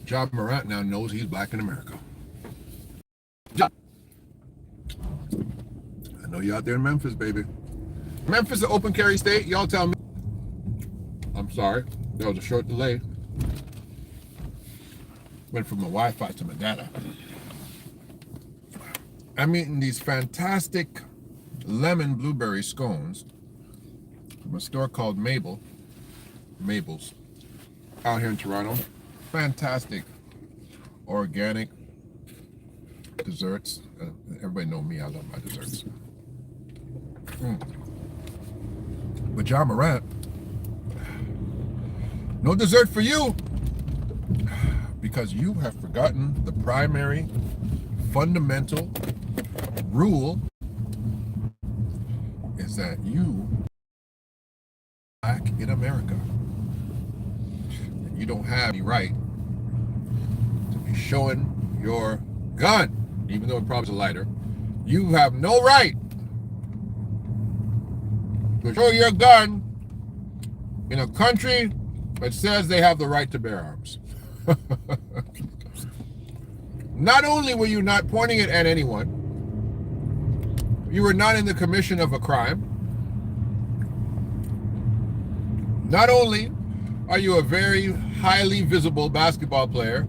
Ja Morant now knows he's black in America. Ja, I know you out there in Memphis, baby. Memphis, an open carry state. Y'all tell me. I'm sorry. There was a short delay. Went from my Wi-Fi to my data. I'm eating these fantastic lemon blueberry scones from a store called Mabel's, out here in Toronto. Fantastic organic desserts. Everybody know me. I love my desserts. But Ja Morant, no dessert for you, because you have forgotten the primary fundamental rule is that you are black in America. And you don't have any right to be showing your gun, even though it probably is a lighter. You have no right to show your gun in a country that says they have the right to bear arms. Not only were you not pointing it at anyone, you were not in the commission of a crime. Not only are you a very highly visible basketball player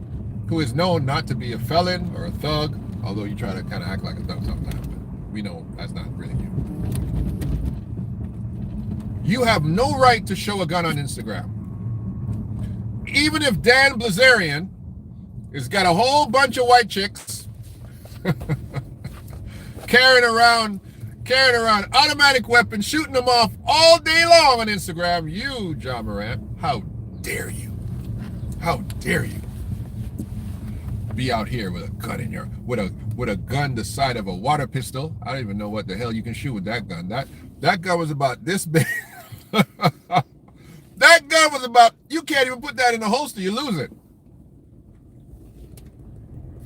who is known not to be a felon or a thug, although you try to kind of act like a thug sometimes, but we know that's not really you. You have no right to show a gun on Instagram. Even if Dan Blazarian has got a whole bunch of white chicks carrying around automatic weapons, shooting them off all day long on Instagram, you, Ja Morant, how dare you? How dare you be out here with a gun in your with a gun the size of a water pistol? I don't even know what the hell you can shoot with that gun. That gun was about this big. That gun was about, you can't even put that in a holster, you lose it.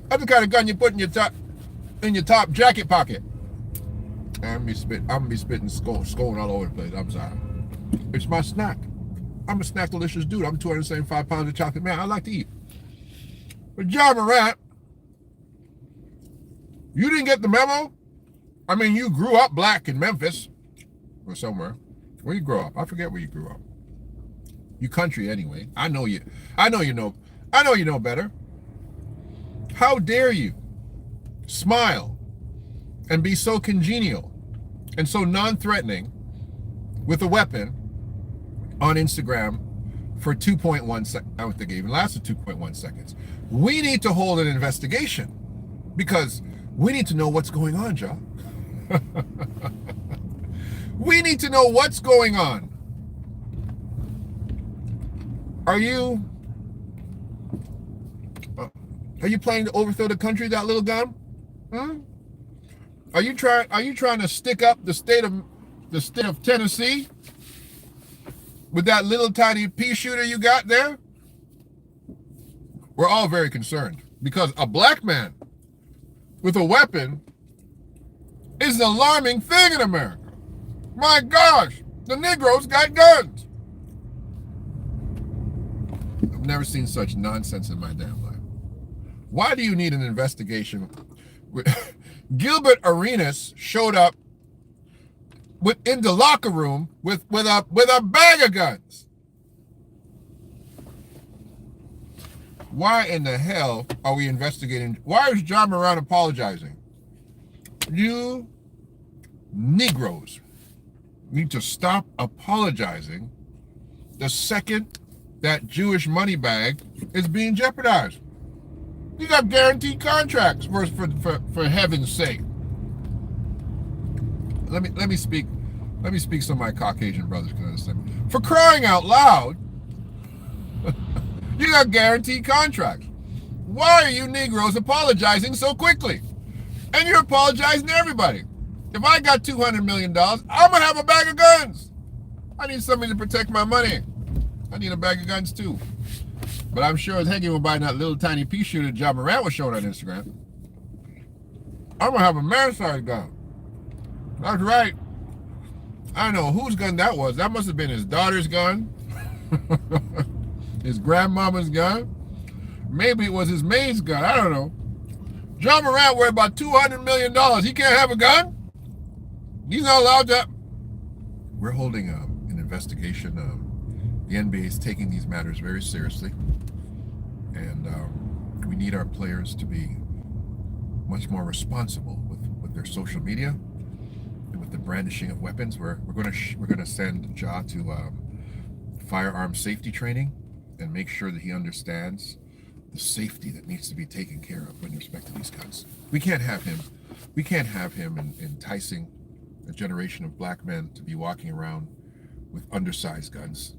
That's the kind of gun you put in your top jacket pocket. I'm gonna be spitting scone all over the place. I'm sorry. It's my snack. I'm a snack delicious dude. I'm 275 pounds of chocolate man. I like to eat. But Ja Morant, you didn't get the memo? I mean, you grew up black in Memphis or somewhere. Where you grow up? I forget where you grew up. You country anyway. I know you know better. How dare you smile and be so congenial and so non-threatening with a weapon on Instagram for 2.1 seconds. I don't think it even lasted 2.1 seconds. We need to hold an investigation because we need to know what's going on, Ja. We need to know what's going on. Are you planning to overthrow the country, that little gun? Are you trying to stick up the state of Tennessee with that little tiny pea shooter you got there? We're all very concerned because a black man with a weapon is an alarming thing in America. My gosh, the Negroes got guns. I've never seen such nonsense in my damn life. Why do you need an investigation? Gilbert Arenas showed up in the locker room with a bag of guns. Why in the hell are we investigating? Why is Ja Morant apologizing? You Negroes need to stop apologizing the second that Jewish money bag is being jeopardized. You got guaranteed contracts for heaven's sake. Let me speak some of my Caucasian brothers can understand me. For crying out loud, you got guaranteed contracts. Why are you Negroes apologizing so quickly? And you're apologizing to everybody. If I got $200 million, I'm going to have a bag of guns. I need somebody to protect my money. I need a bag of guns too. But I'm sure as heck you were buying that little tiny pea shooter Ja Morant was showing on Instagram. I'm going to have a man-sized gun. That's right. I don't know whose gun that was. That must have been his daughter's gun. His grandmama's gun. Maybe it was his maid's gun. I don't know. Ja Morant worth about $200 million. He can't have a gun? He's not allowed to. We're holding an investigation. The NBA is taking these matters very seriously. And we need our players to be much more responsible with their social media and with the brandishing of weapons. We're gonna send Ja to firearm safety training and make sure that he understands the safety that needs to be taken care of with respect to these guns. We can't have him enticing a generation of black men to be walking around with undersized guns.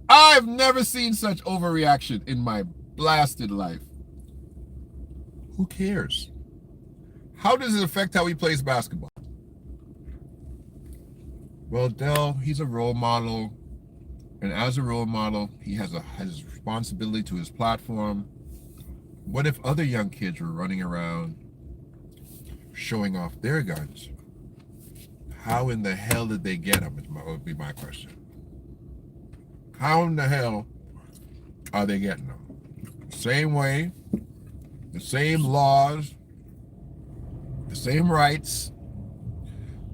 I've never seen such overreaction in my blasted life. Who cares? How does it affect how he plays basketball? Well, Dell, he's a role model. And as a role model, he has his responsibility to his platform. What if other young kids were running around showing off their guns? How in the hell did they get them? Would be my question. How in the hell are they getting them? Same way, the same laws, the same rights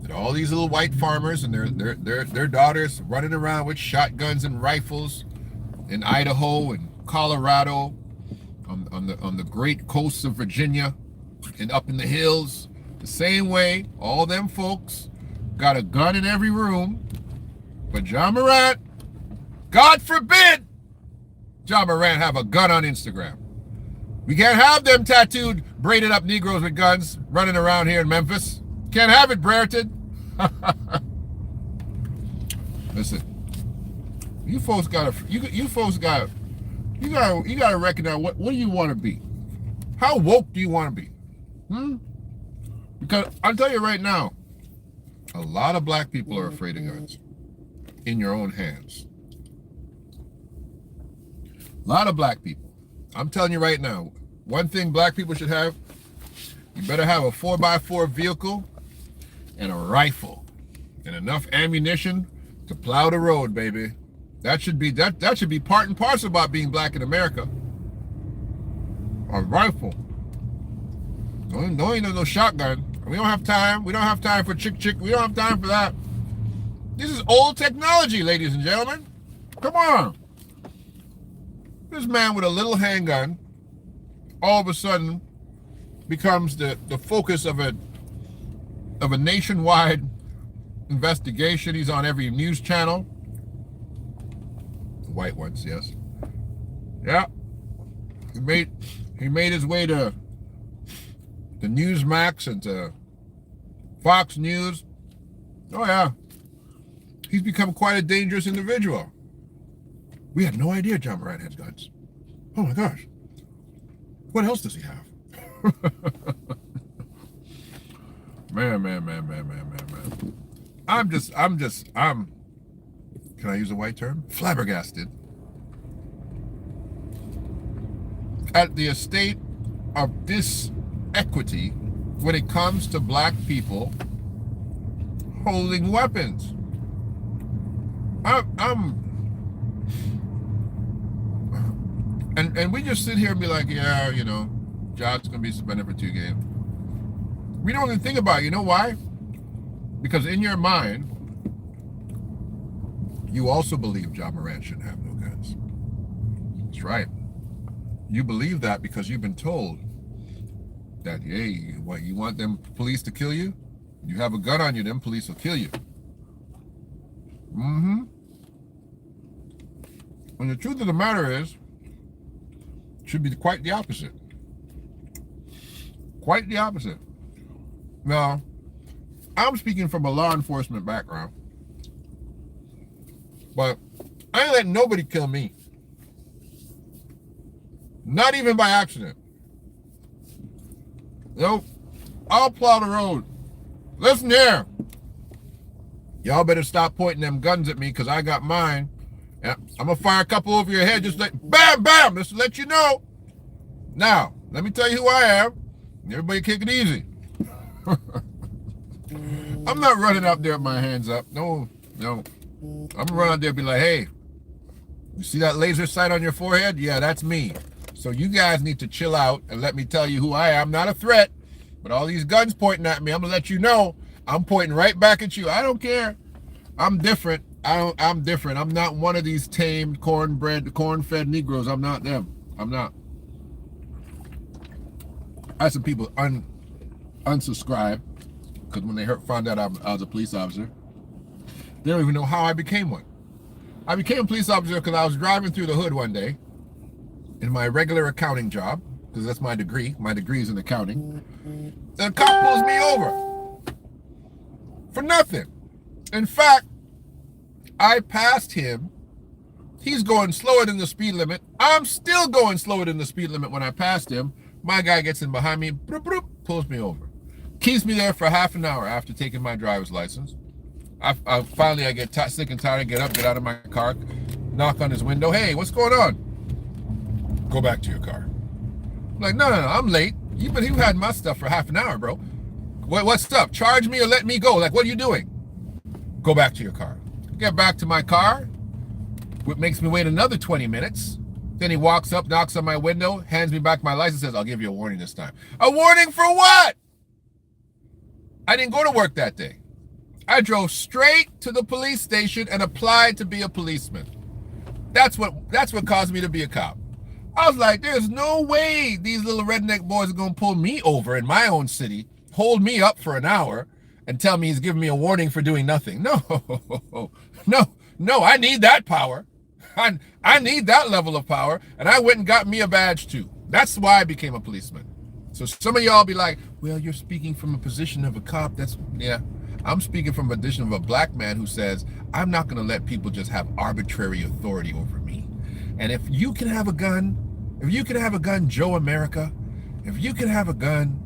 that all these little white farmers and their daughters running around with shotguns and rifles in Idaho and Colorado, on the great coasts of Virginia and up in the hills. The same way, all them folks got a gun in every room. But Ja Morant, God forbid, Ja Morant have a gun on Instagram. We can't have them tattooed, braided up Negroes with guns running around here in Memphis. Can't have it, Brereton. Listen, you gotta recognize what do you want to be? How woke do you want to be? Because I'll tell you right now, a lot of black people are afraid of guns in your own hands. A lot of black people. I'm telling you right now, one thing black people should have, you better have a 4x4 vehicle and a rifle and enough ammunition to plow the road, baby. That should be part and parcel about being black in America. A rifle. Don't need no shotgun. We don't have time. We don't have time for chick. We don't have time for that. This is old technology, ladies and gentlemen. Come on. This man with a little handgun all of a sudden becomes the focus of a nationwide investigation. He's on every news channel. The white ones, yes. Yeah. He made his way to Newsmax and to Fox News. Oh yeah. He's become quite a dangerous individual. We had no idea Ja Morant had guns. Oh my gosh. What else does he have? Man. I'm can I use a white term? Flabbergasted at the estate of disequity when it comes to black people holding weapons. And we just sit here and be like, yeah, Ja's gonna be suspended for 2 games. We don't even think about it. You know why? Because in your mind, you also believe Ja Morant shouldn't have no guns. That's right. You believe that because you've been told that, hey, what, you want them police to kill you? You have a gun on you, them police will kill you. And the truth of the matter is, it should be quite the opposite. Quite the opposite. Now, I'm speaking from a law enforcement background, but I ain't letting nobody kill me. Not even by accident. Nope. I'll plow the road. Listen here. Y'all better stop pointing them guns at me because I got mine. Yeah, I'm going to fire a couple over your head just like, bam, bam, just to let you know. Now, let me tell you who I am. Everybody kick it easy. I'm not running out there with my hands up. No. I'm going to run out there and be like, hey, You see that laser sight on your forehead? Yeah, that's me. So you guys need to chill out and let me tell you who I am. I'm not a threat, but all these guns pointing at me, I'm gonna let you know I'm pointing right back at you. I don't care. I'm different. I'm different. I'm not one of these tamed, corn-fed Negroes. I'm not them. I'm not. I had some people unsubscribe because when they found out I was a police officer, they don't even know how I became one. I became a police officer because I was driving through the hood one day in my regular accounting job, because that's my degree. My degree is in accounting. And a cop pulls me over for nothing. In fact, I passed him. He's going slower than the speed limit. I'm still going slower than the speed limit when I passed him. My guy gets in behind me, bloop, bloop, pulls me over. Keeps me there for half an hour after taking my driver's license. Finally, I get sick and tired, get up, get out of my car, knock on his window. Hey, what's going on? Go back to your car. I'm like, no, I'm late. You've had my stuff for half an hour, bro. What's up? Charge me or let me go? Like, what are you doing? Go back to your car. Get back to my car. What makes me wait another 20 minutes. Then he walks up, knocks on my window, hands me back my license, says, I'll give you a warning this time. A warning for what? I didn't go to work that day. I drove straight to the police station and applied to be a policeman. That's what caused me to be a cop. I was like, there's no way these little redneck boys are going to pull me over in my own city, hold me up for an hour, and tell me he's giving me a warning for doing nothing. No, I need that power. I need that level of power, and I went and got me a badge too. That's why I became a policeman. So some of y'all be like, well, you're speaking from a position of a cop. Yeah. I'm speaking from a position of a black man who says, I'm not going to let people just have arbitrary authority over me. And if you can have a gun, Joe America, if you can have a gun,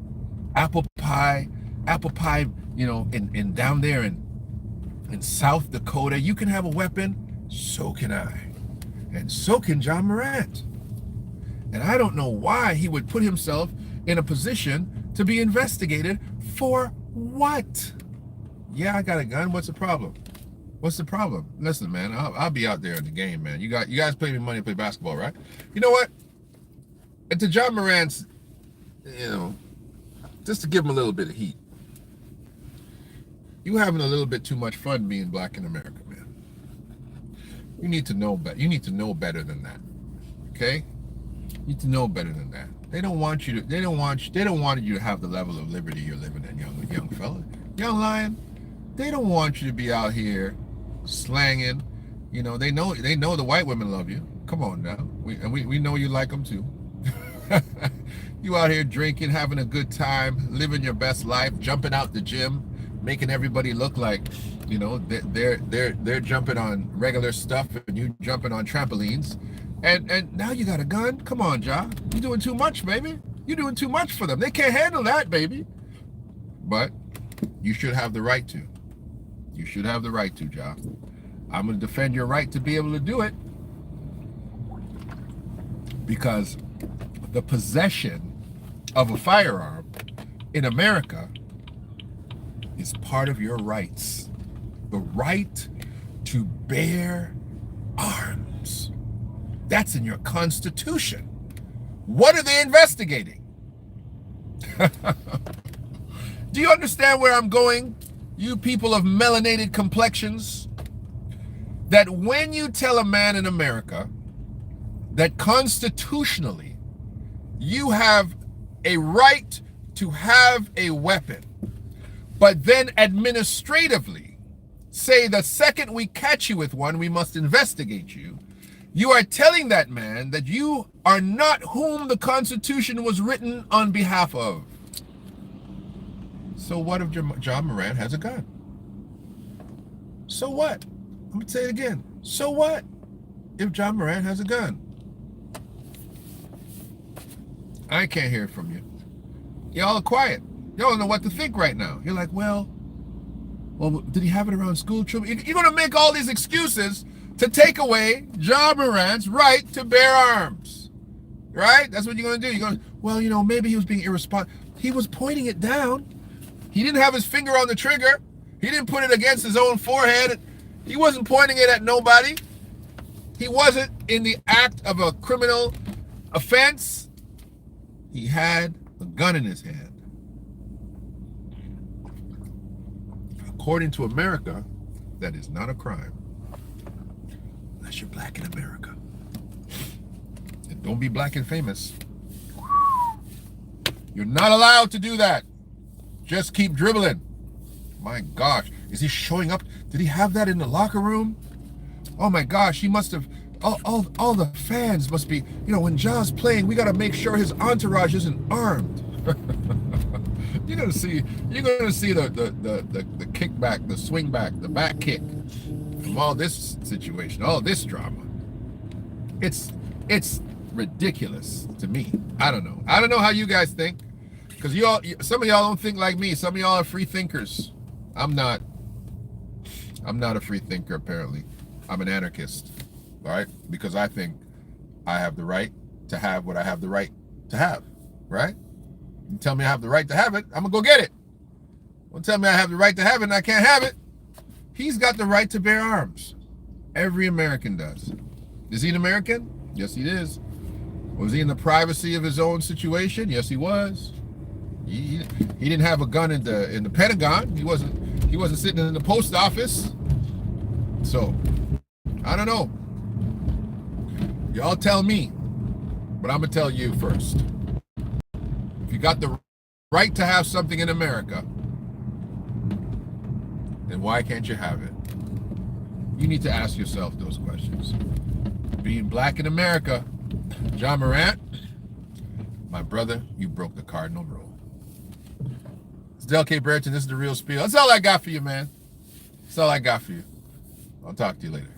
apple pie, in down there in South Dakota, you can have a weapon, so can I. And so can Ja Morant. And I don't know why he would put himself in a position to be investigated for what? Yeah, I got a gun. What's the problem? Listen, man, I'll be out there in the game, man. You guys pay me money to play basketball, right? You know what? And to Ja Morant's, just to give him a little bit of heat, you having a little bit too much fun being black in America, man. You need to know better. You need to know better than that. Okay? You need to know better than that. They don't want you to have the level of liberty you're living in, young fella. Young lion. They don't want you to be out here slanging. They know the white women love you. Come on now. We know you like them too. You out here drinking, having a good time, living your best life, jumping out the gym, making everybody look like, they're jumping on regular stuff and you jumping on trampolines. And now you got a gun? Come on, Ja. You're doing too much, baby. You're doing too much for them. They can't handle that, baby. But you should have the right to. You should have the right to, Ja. I'm going to defend your right to be able to do it, because the possession of a firearm in America is part of your rights. The right to bear arms. That's in your Constitution. What are they investigating? Do you understand where I'm going, you people of melanated complexions? That when you tell a man in America that constitutionally you have a right to have a weapon, but then administratively say the second we catch you with one, we must investigate you, you are telling that man that you are not whom the Constitution was written on behalf of. So what if Ja Morant has a gun? So what? I'm going to say it again. So what if Ja Morant has a gun? I can't hear it from you. Y'all are quiet. Y'all don't know what to think right now. You're like, well, did he have it around school children? You're going to make all these excuses to take away Ja Morant's right to bear arms. Right? That's what you're going to do. You're going to, well, maybe he was being irresponsible. He was pointing it down. He didn't have his finger on the trigger. He didn't put it against his own forehead. He wasn't pointing it at nobody. He wasn't in the act of a criminal offense. He had a gun in his hand. According to America, that is not a crime. Unless you're black in America. And don't be black and famous. You're not allowed to do that. Just keep dribbling. My gosh. Is he showing up? Did he have that in the locker room? Oh my gosh, he must have, all the fans must be, when Ja's playing, we got to make sure his entourage isn't armed. You're gonna see the kickback, the swing back, the back kick from all this situation, all this drama. It's ridiculous to me. I don't know how you guys think, because some of y'all don't think like me. Some of y'all are free thinkers. I'm not a free thinker, apparently. I'm an anarchist, all right? Because I think I have the right to have what I have the right to have, right? You tell me I have the right to have it, I'm gonna go get it. Don't tell me I have the right to have it and I can't have it. He's got the right to bear arms. Every American does. Is he an American? Yes, he is. Was he in the privacy of his own situation? Yes, he was. He didn't have a gun in the Pentagon. He wasn't sitting in the post office. So I don't know. Y'all tell me, but I'm gonna tell you first. If you got the right to have something in America, then why can't you have it? You need to ask yourself those questions. Being black in America, Ja Morant, my brother, you broke the cardinal rule. It's Del K. Brereton. This is The Real Spiel. That's all I got for you, man. That's all I got for you. I'll talk to you later.